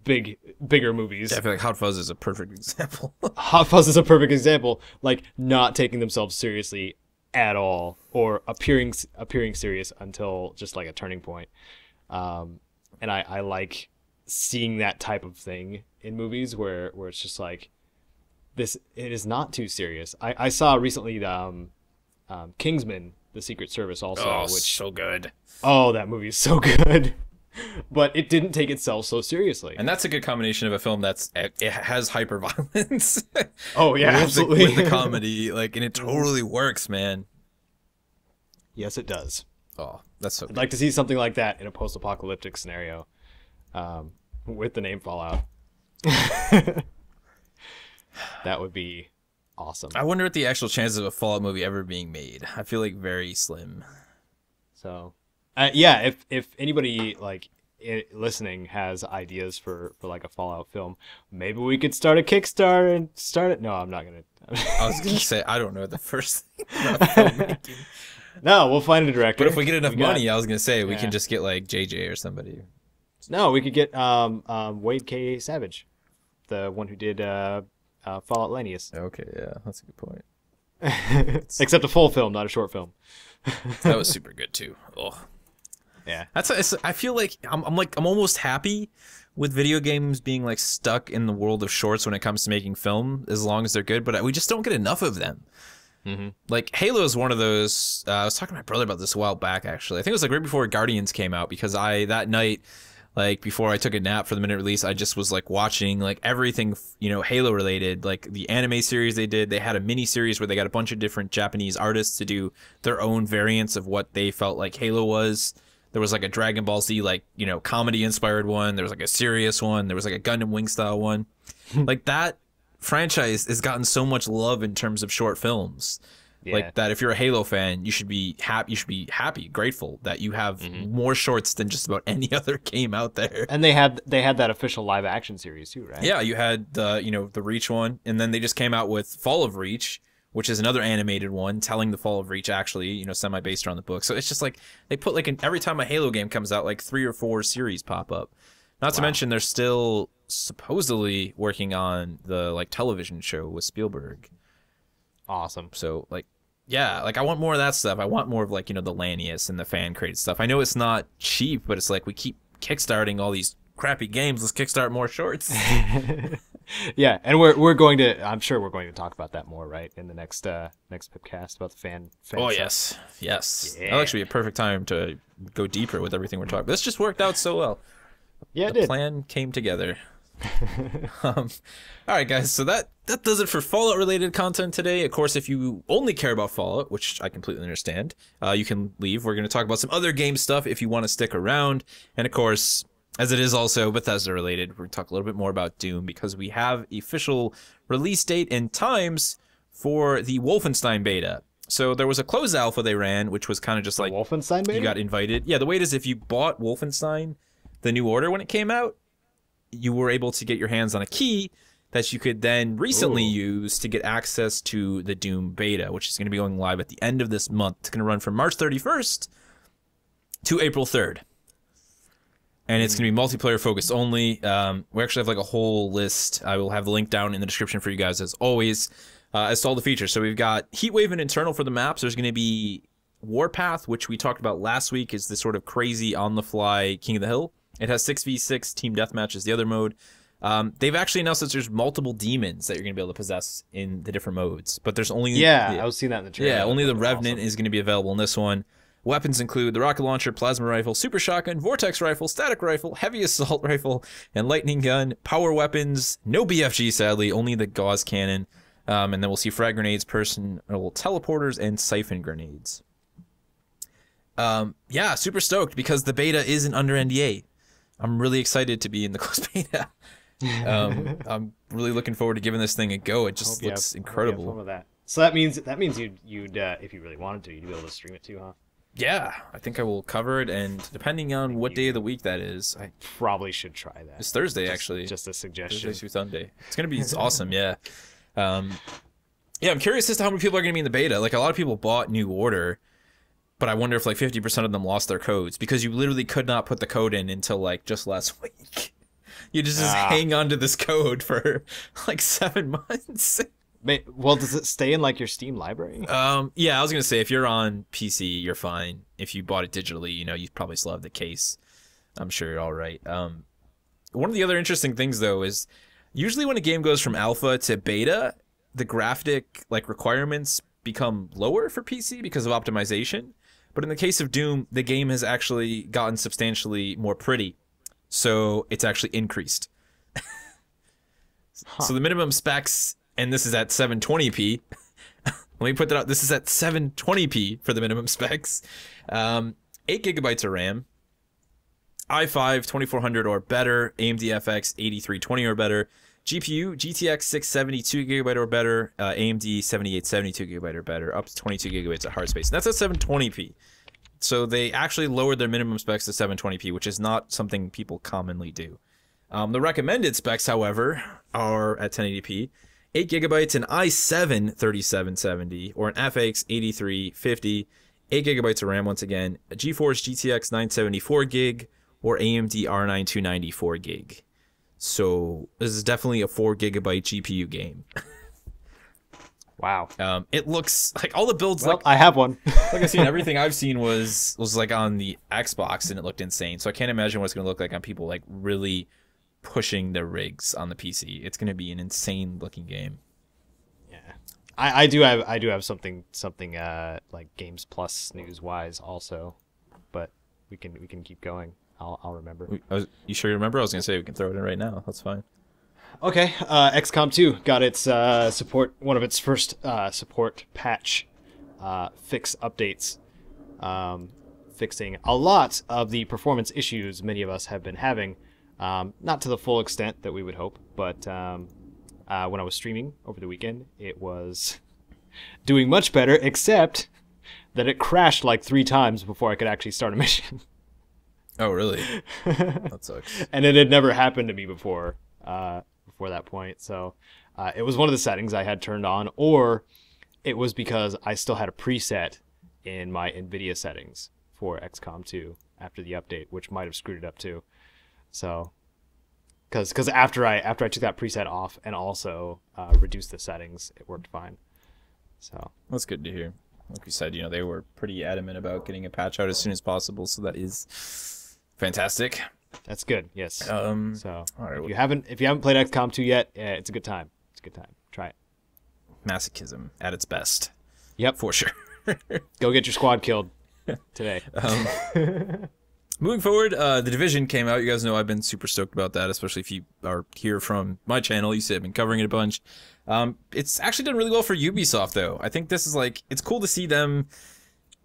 bigger movies. Yeah, I feel like Hot Fuzz is a perfect example. Hot Fuzz is a perfect example, like not taking themselves seriously at all, or appearing serious until just like a turning point. And I like seeing that type of thing in movies where it's just like it is not too serious. I saw recently the Kingsman: The Secret Service also, which so good. Oh, that movie is so good. But it didn't take itself so seriously. And that's a good combination of a film it has hyper violence. Oh yeah, absolutely. With the comedy, like, and it totally works, man. Yes, it does. Oh, that's so I'd good. like to see something like that in a post-apocalyptic scenario, with the name Fallout. That would be awesome. I wonder what the actual chances of a Fallout movie ever being made. I feel like very slim. So, yeah, if anybody like listening has ideas for like a Fallout film, maybe we could start a Kickstarter and start it. No, I'm not gonna. I was gonna say I don't know the first thing about filmmaking. No, we'll find a director. But if we get enough money, I was gonna say we can just get like JJ or somebody. No, we could get Wade K. Savage, the one who did Fallout Lanius. Okay, yeah, that's a good point. Except a full film, not a short film. That was super good too. Oh, yeah. I feel like I'm almost happy with video games being like stuck in the world of shorts when it comes to making film, as long as they're good. But we just don't get enough of them. Mm-hmm. Like Halo is one of those. I was talking to my brother about this a while back. Actually, I think it was like right before Guardians came out, because that night, like before I took a nap for the minute release, I just was like watching like everything, you know, Halo related, like the anime series they did. They had a mini series where they got a bunch of different Japanese artists to do their own variants of what they felt like Halo was. There was like a Dragon Ball Z, like, you know, comedy inspired one. There was like a serious one. There was like a Gundam Wing style one. Like that franchise has gotten so much love in terms of short films. Yeah. Like that, if you're a Halo fan, you should be happy. You should be happy, grateful that you have more shorts than just about any other game out there. And they had that official live action series too, right? Yeah, you had the Reach one, and then they just came out with Fall of Reach, which is another animated one telling the Fall of Reach, actually, you know, semi based around the book. So it's just like they put like every time a Halo game comes out, like 3 or 4 series pop up. Not to mention they're still supposedly working on the like television show with Spielberg. Awesome. So like, yeah, like I want more of that stuff. I want more of like, you know, the Lanius and the fan created stuff. I know it's not cheap, but it's like we keep kickstarting all these crappy games. Let's kickstart more shorts. Yeah, and we're going to. I'm sure we're going to talk about that more, right, in the next PIPCAST about the fan oh stuff. yes. That'll actually be a perfect time to go deeper with everything we're talking. This just worked out so well. Yeah, the plan came together. All right, guys. So that does it for Fallout related content today. Of course, if you only care about Fallout, which I completely understand, you can leave. We're going to talk about some other game stuff if you want to stick around. And of course, as it is also Bethesda related, we're going to talk a little bit more about Doom, because we have official release date and times for the Wolfenstein beta. So there was a closed alpha they ran, which was kind of just like Wolfenstein beta? You got invited. Yeah, the wait is if you bought Wolfenstein, the New Order, when it came out, you were able to get your hands on a key that you could then recently use to get access to the Doom beta, which is going to be going live at the end of this month. It's going to run from March 31st to April 3rd. And it's going to be multiplayer focused only. We actually have like a whole list. I will have the link down in the description for you guys as always, as to all the features. So we've got Heatwave and Internal for the maps. There's going to be Warpath, which we talked about last week, is this sort of crazy on-the-fly King of the Hill. It has 6v6 team deathmatch is the other mode. They've actually announced that there's multiple demons that you're going to be able to possess in the different modes. But there's only... I was seeing that in the trailer. Yeah, only the Revenant is going to be available in this one. Weapons include the rocket launcher, plasma rifle, super shotgun, vortex rifle, static rifle, heavy assault rifle, and lightning gun. Power weapons, no BFG sadly, only the gauze cannon. And then we'll see frag grenades, personal teleporters, and siphon grenades. Yeah, super stoked because the beta isn't under NDA. I'm really excited to be in the closed beta. I'm really looking forward to giving this thing a go. It just looks incredible. Fun with that. So that means you'd if you really wanted to, you'd be able to stream it too, huh? Yeah, I think I will cover it, and depending on what day of the week that is, I probably should try that. It's Thursday, actually. Just a suggestion. Thursday through Sunday. It's gonna be awesome. Yeah. Yeah, I'm curious as to how many people are gonna be in the beta. Like, a lot of people bought New Order, but I wonder if like 50% of them lost their codes because you literally could not put the code in until like just last week. You just hang on to this code for like 7 months. Well, does it stay in like your Steam library? Yeah, I was gonna say if you're on PC, you're fine. If you bought it digitally, you know, you probably still have the case. I'm sure you're all right. One of the other interesting things though is usually when a game goes from alpha to beta, the graphic like requirements become lower for PC because of optimization. But in the case of Doom, the game has actually gotten substantially more pretty. So it's actually increased. So the minimum specs, and this is at 720p. Let me put that out. This is at 720p for the minimum specs. 8 gigabytes of RAM. i5 2400 or better. AMD FX 8320 or better. GPU GTX 670 2GB or better. AMD 7870 2GB or better. Up to 22 gigabytes of hard space. And that's at 720p. So they actually lowered their minimum specs to 720p, which is not something people commonly do. The recommended specs, however, are at 1080p. 8 gigabytes an i7 3770 or an FX 8350. 8 gigabytes of RAM once again. A GeForce GTX 974 gig or AMD R9 294 gig. So this is definitely a 4 gigabyte GPU game. Wow. It looks like all the builds. Well, like I have one. Like I've seen, everything I've seen was like on the Xbox, and it looked insane. So I can't imagine what it's going to look like on people like really pushing their rigs on the PC. It's going to be an insane looking game. Yeah, I do have something like Games Plus news wise also, but we can keep going. I'll remember. You sure you remember? I was going to say we can throw it in right now. That's fine. Okay, XCOM 2 got its one of its first support patch fix updates, fixing a lot of the performance issues many of us have been having. Not to the full extent that we would hope, but when I was streaming over the weekend, it was doing much better, except that it crashed like 3 times before I could actually start a mission. Oh, really? That sucks. And it had never happened to me before that point. So it was one of the settings I had turned on, or it was because I still had a preset in my NVIDIA settings for XCOM 2 after the update, which might have screwed it up too. So, because after I took that preset off and also reduced the settings, it worked fine. So that's good to hear. Like you said, you know, they were pretty adamant about getting a patch out as soon as possible, so that is fantastic. That's good. Yes. So all right, if you haven't played XCOM 2 yet, it's a good time. It's a good time. Try it. Masochism at its best. Yep, for sure. Go get your squad killed today. Moving forward, The Division came out. You guys know I've been super stoked about that, especially if you are here from my channel. You see I've been covering it a bunch. It's actually done really well for Ubisoft, though. I think this is like, it's cool to see them.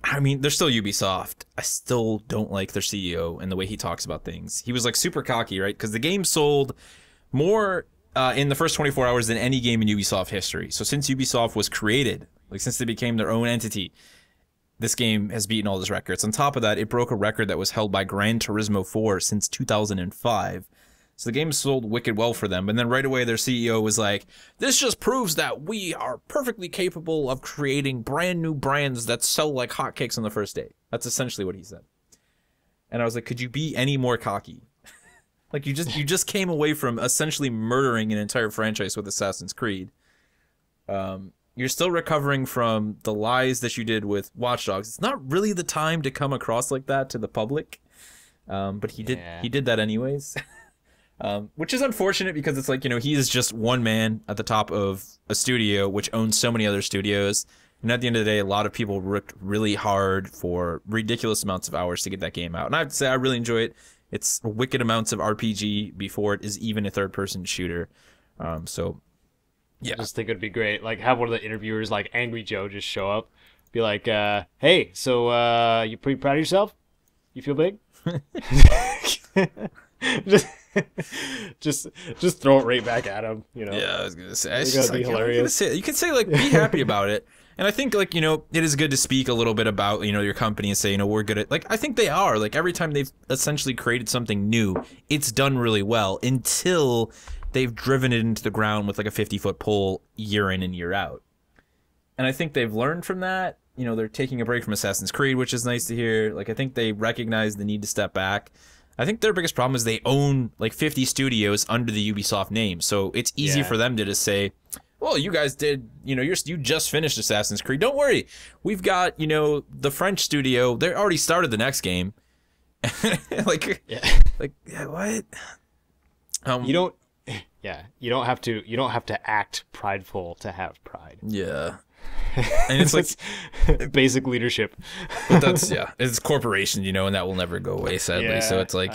I mean, they're still Ubisoft. I still don't like their CEO and the way he talks about things. He was like super cocky, right? Because the game sold more in the first 24 hours than any game in Ubisoft history. So since Ubisoft was created, like since they became their own entity, this game has beaten all those records. On top of that, it broke a record that was held by Gran Turismo 4 since 2005. So the game sold wicked well for them. And then right away, their CEO was like, this just proves that we are perfectly capable of creating brand new brands that sell like hotcakes on the first day. That's essentially what he said. And I was like, could you be any more cocky? Like, you just came away from essentially murdering an entire franchise with Assassin's Creed. You're still recovering from the lies that you did with Watch Dogs. It's not really the time to come across like that to the public. But he did that anyways. Which is unfortunate because it's like, you know, he is just one man at the top of a studio which owns so many other studios. And at the end of the day, a lot of people worked really hard for ridiculous amounts of hours to get that game out. And I have to say, I really enjoy it. It's wicked amounts of RPG before it is even a third-person shooter. So, yeah. I just think it would be great. Like, have one of the interviewers, like Angry Joe, just show up. Be like, hey, so you pretty proud of yourself? You feel big? just throw it right back at him. You know. Yeah, I was gonna say. It's It's just gonna be like, hilarious. you can say like, be happy about it. And I think like, it is good to speak a little bit about, your company and say, we're good at, like, I think they are. Like, every time they've essentially created something new, it's done really well until they've driven it into the ground with like a 50-foot pole year in and year out. And I think they've learned from that. They're taking a break from Assassin's Creed, which is nice to hear. Like, I think they recognize the need to step back. I think their biggest problem is they own like 50 studios under the Ubisoft name. So it's easy for them to just say, well, you guys did, you just finished Assassin's Creed. Don't worry. We've got, the French studio. They already started the next game. Like, what? You don't have to act prideful to have pride. Yeah. And it's like basic leadership. But that's, it's corporation, and that will never go away, sadly. Yeah, so it's like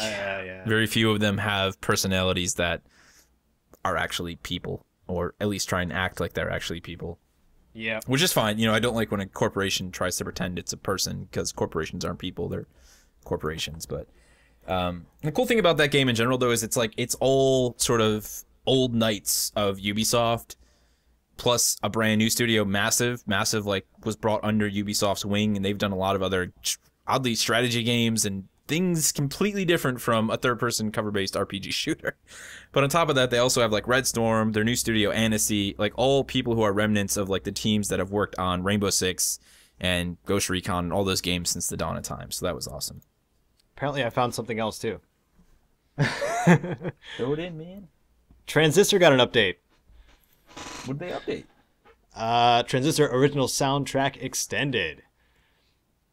very few of them have personalities that are actually people. Or at least try and act like they're actually people. Yeah. Which is fine. I don't like when a corporation tries to pretend it's a person, because corporations aren't people, they're corporations. But the cool thing about that game in general, though, is it's all sort of old knights of Ubisoft, plus a brand new studio, massive, like, was brought under Ubisoft's wing, and they've done a lot of other oddly strategy games and things completely different from a third-person cover-based RPG shooter. But on top of that, they also have like Red Storm, their new studio Annecy, like all people who are remnants of like the teams that have worked on Rainbow Six and Ghost Recon and all those games since the dawn of time. So that was awesome. Apparently I found something else too. Throw it in, man. Transistor got an update. What did they update? Transistor original soundtrack extended.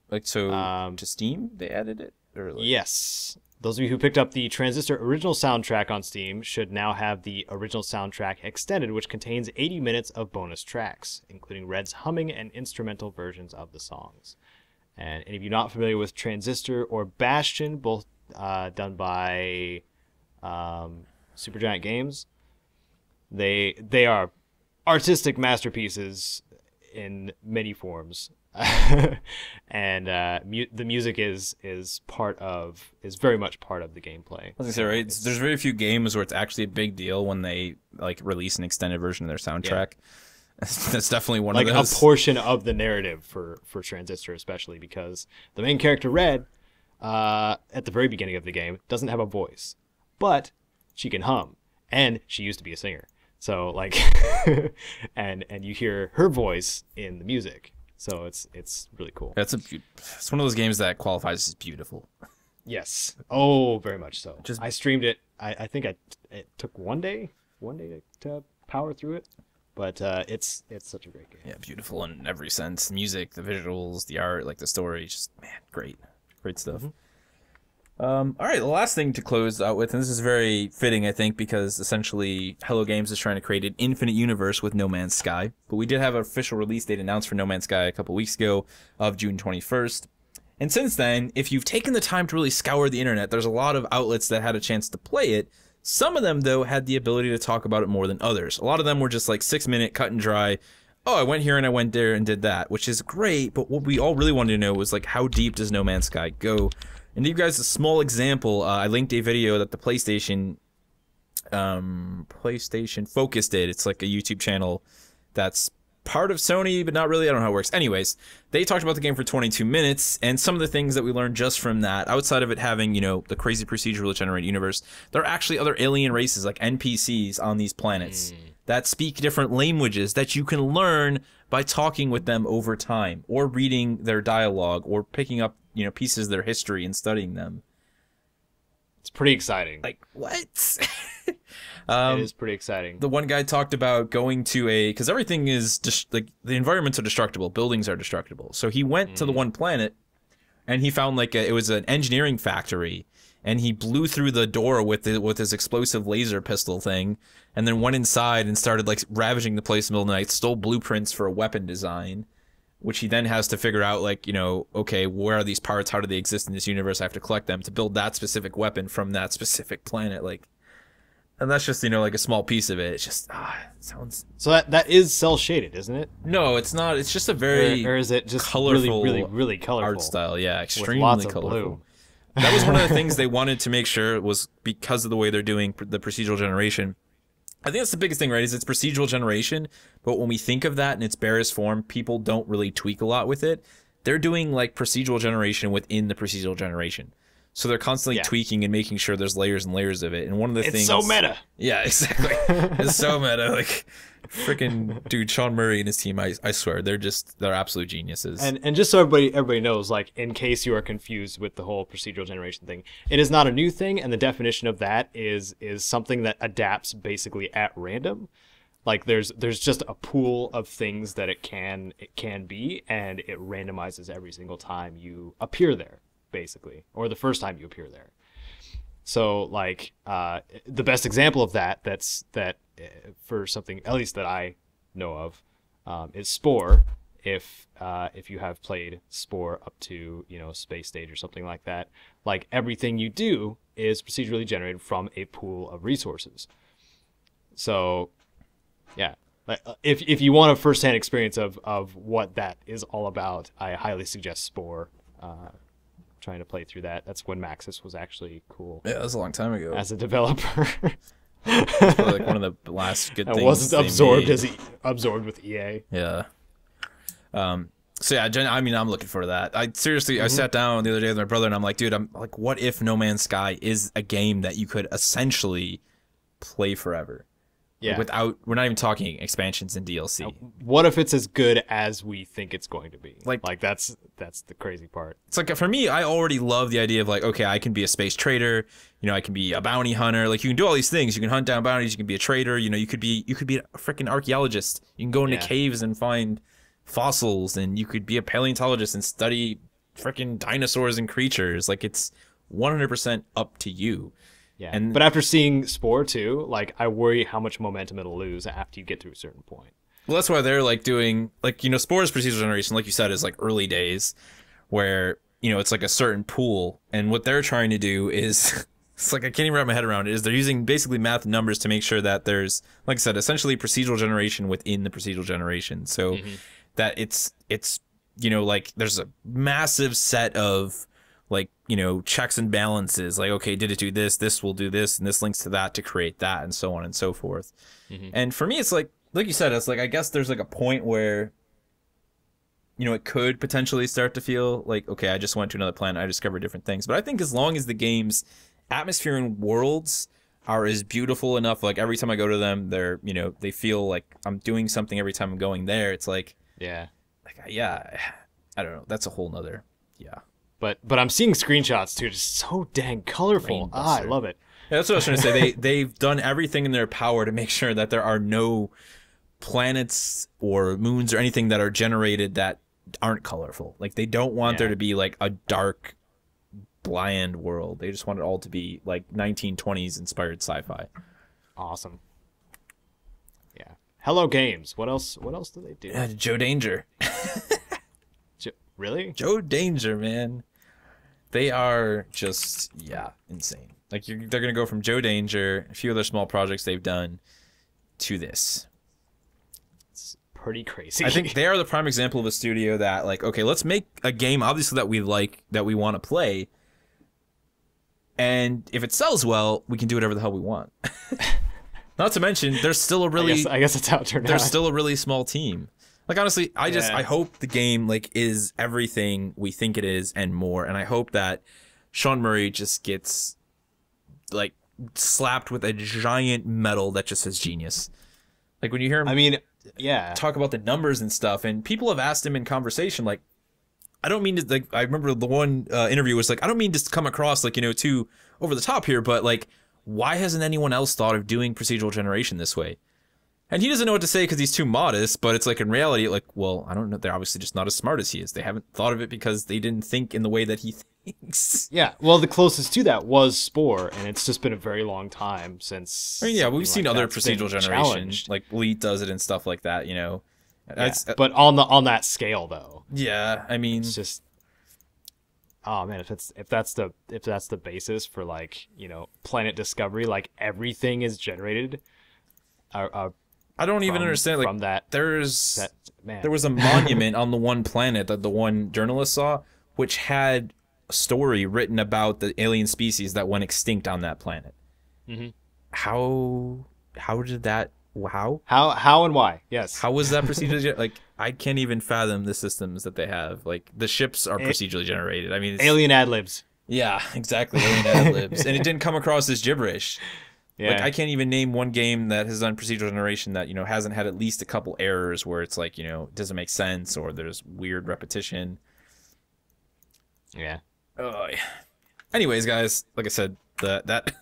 Like, so to Steam they added it? Or like... Yes. Those of you who picked up the Transistor original soundtrack on Steam should now have the original soundtrack extended, which contains 80 minutes of bonus tracks, including Red's humming and instrumental versions of the songs. And any of you not familiar with Transistor or Bastion, both done by Supergiant Games, they are artistic masterpieces in many forms. And the music is very much part of the gameplay. I was gonna say, right? There's very few games where it's actually a big deal when they like release an extended version of their soundtrack. Yeah. That's definitely one like of those. A portion of the narrative for Transistor, especially because the main character Red, at the very beginning of the game, doesn't have a voice, but she can hum, and she used to be a singer. So like, and you hear her voice in the music. So it's really cool. It's one of those games that qualifies as beautiful. Yes. Oh, very much so. I streamed it. I think it took one day to power through it, but it's such a great game. Yeah, beautiful in every sense. Music, the visuals, the art, like the story, just great stuff. Mm-hmm. All right, the last thing to close out with, and this is very fitting, I think, because essentially Hello Games is trying to create an infinite universe with No Man's Sky. But we did have an official release date announced for No Man's Sky a couple weeks ago of June 21st. And since then, if you've taken the time to really scour the internet, there's a lot of outlets that had a chance to play it. Some of them, though, had the ability to talk about it more than others. A lot of them were just like 6-minute cut and dry. Oh, I went here and I went there and did that, which is great. But what we all really wanted to know was, like, how deep does No Man's Sky go? And to give you guys a small example, I linked a video that the PlayStation Focus did. It's like a YouTube channel that's part of Sony, but not really. I don't know how it works. Anyways, they talked about the game for 22 minutes, and some of the things that we learned just from that, outside of it having, the crazy procedural generated universe, there are actually other alien races, like NPCs on these planets, that speak different languages that you can learn by talking with them over time, or reading their dialogue, or picking up pieces of their history and studying them. It's pretty exciting. Like, what? It is pretty exciting. The one guy talked about going to because everything is just like the environments are destructible, buildings are destructible. So he went to the one planet, and he found like it was an engineering factory, and he blew through the door with his explosive laser pistol thing, and then went inside and started like ravaging the place in the middle of the night, stole blueprints for a weapon design, which he then has to figure out, like, okay, where are these parts? How do they exist in this universe? I have to collect them to build that specific weapon from that specific planet. Like, and that's just, like a small piece of it. It's just, it sounds... So that is cel-shaded, isn't it? No, it's not. It's just a very or is it just colorful, really colorful art style? Yeah, extremely with lots colorful. of blue. That was one of the things they wanted to make sure was because of the way they're doing the procedural generation. I think that's the biggest thing, right? Is it's procedural generation, but when we think of that in its barest form, people don't really tweak a lot with it. They're doing like procedural generation within the procedural generation. So they're constantly tweaking and making sure there's layers and layers of it. And one of the things... It's so meta! Yeah, exactly. It's so meta. Like, freaking dude, Sean Murray and his team, I swear, they're absolute geniuses. And just so everybody knows, like, in case you are confused with the whole procedural generation thing, it is not a new thing, and the definition of that is something that adapts basically at random. Like, there's just a pool of things that it can be, and it randomizes every single time you appear there, basically, or the first time you appear there. So, like, the best example of that for something at least that I know of is Spore. If you have played Spore up to, you know, Space Stage or something like that, like, everything you do is procedurally generated from a pool of resources. So, yeah, if you want a first-hand experience of what that is all about, I highly suggest Spore. Trying to play through that. That's when Maxis was actually cool. Yeah, that was a long time ago. As a developer. It's probably like one of the last good things. It wasn't absorbed with EA. Yeah. So yeah, I mean, I'm looking for that. I seriously, I sat down the other day with my brother, and I'm like, dude, I'm like, what if No Man's Sky is a game that you could essentially play forever? Yeah. Like, we're not even talking expansions and DLC. What if it's as good as we think it's going to be? Like that's the crazy part. It's like, for me, I already love the idea of like, okay, I can be a space trader, you know, I can be a bounty hunter, like you can do all these things. You can hunt down bounties, you can be a trader, you know, you could be a freaking archaeologist. You can go into caves and find fossils, and you could be a paleontologist and study freaking dinosaurs and creatures. Like, it's 100% up to you. Yeah, but after seeing Spore 2, like, I worry how much momentum it'll lose after you get to a certain point. Well, that's why they're, like, doing, like, you know, Spore's procedural generation, like you said, is, like, early days, where, you know, it's, like, a certain pool, and what they're trying to do is, it's like, I can't even wrap my head around it, is they're using, basically, math and numbers to make sure that there's, like I said, essentially procedural generation within the procedural generation, so that it's, you know, like, there's a massive set of, like, you know, checks and balances, like, okay, did it do this, this will do this, and this links to that to create that, and so on and so forth. And for me, it's like you said, it's like, I guess there's like a point where, you know, it could potentially start to feel like, okay, I just went to another planet, I discovered different things. But I think as long as the game's atmosphere and worlds are as beautiful enough, like every time I go to them, they're, you know, they feel like I'm doing something every time I'm going there. It's like, yeah, I don't know, that's a whole nother, But I'm seeing screenshots too, just so dang colorful. I love it. Yeah, that's what I was trying to say. They've done everything in their power to make sure that there are no planets or moons or anything that are generated that aren't colorful. Like, they don't want there to be like a dark, bland world. They just want it all to be like 1920s inspired sci-fi. Awesome. Yeah. Hello Games. What else do they do? Joe Danger. Really? Joe Danger, man. They are just, insane. Like, they're going to go from Joe Danger, a few other small projects they've done, to this. It's pretty crazy. I think they are the prime example of a studio that, like, okay, let's make a game, obviously, that we like, that we want to play. And if it sells well, we can do whatever the hell we want. Not to mention, there's still a really... I guess that's how it turned out. There's still a really small team. Like, honestly, I hope the game, like, is everything we think it is and more. And I hope that Sean Murray just gets, like, slapped with a giant medal that just says genius. Like, when you hear him talk about the numbers and stuff, and people have asked him in conversation, like, I don't mean to, like, I remember the one interview was like, I don't mean to come across, like, you know, too over the top here, but, like, why hasn't anyone else thought of doing procedural generation this way? And he doesn't know what to say because he's too modest, but it's like, in reality, like, well, I don't know. They're obviously just not as smart as he is. They haven't thought of it because they didn't think in the way that he thinks. Yeah, well, the closest to that was Spore, and it's just been a very long time since... I mean, yeah, we've seen other procedural generation, like Bleat does it and stuff like that, you know. Yeah, but on that scale, though. Yeah, I mean... It's just... Oh, man, if that's the basis for, like, you know, planet discovery, like, everything is generated... I don't even understand. Like, from that, there was a monument on the one planet that the one journalist saw, which had story written about the alien species that went extinct on that planet. Mm-hmm. How did that? How? How and why? Yes. How was that procedurally? Like, I can't even fathom the systems that they have. Like, the ships are procedurally generated. I mean, alien ad libs. Yeah, exactly. Alien ad libs, and it didn't come across as gibberish. Yeah. Like, I can't even name one game that has done procedural generation that, you know, hasn't had at least a couple errors where it's like, you know, it doesn't make sense or there's weird repetition. Yeah. Anyways, guys, like I said, that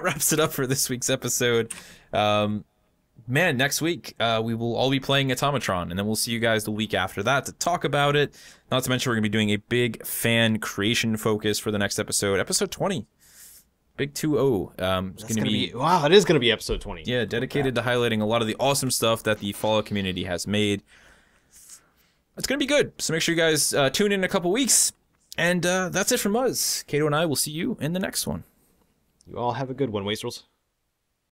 wraps it up for this week's episode. Man, next week we will all be playing Automatron, and then we'll see you guys the week after that to talk about it. Not to mention we're going to be doing a big fan creation focus for the next episode, episode 20. Big 2-0. It's going to be wow, it is going to be episode 20. Yeah, dedicated to highlighting a lot of the awesome stuff that the Fallout community has made. It's going to be good. So make sure you guys tune in a couple weeks. And that's it from us. Kato and I will see you in the next one. You all have a good one, Wastrels.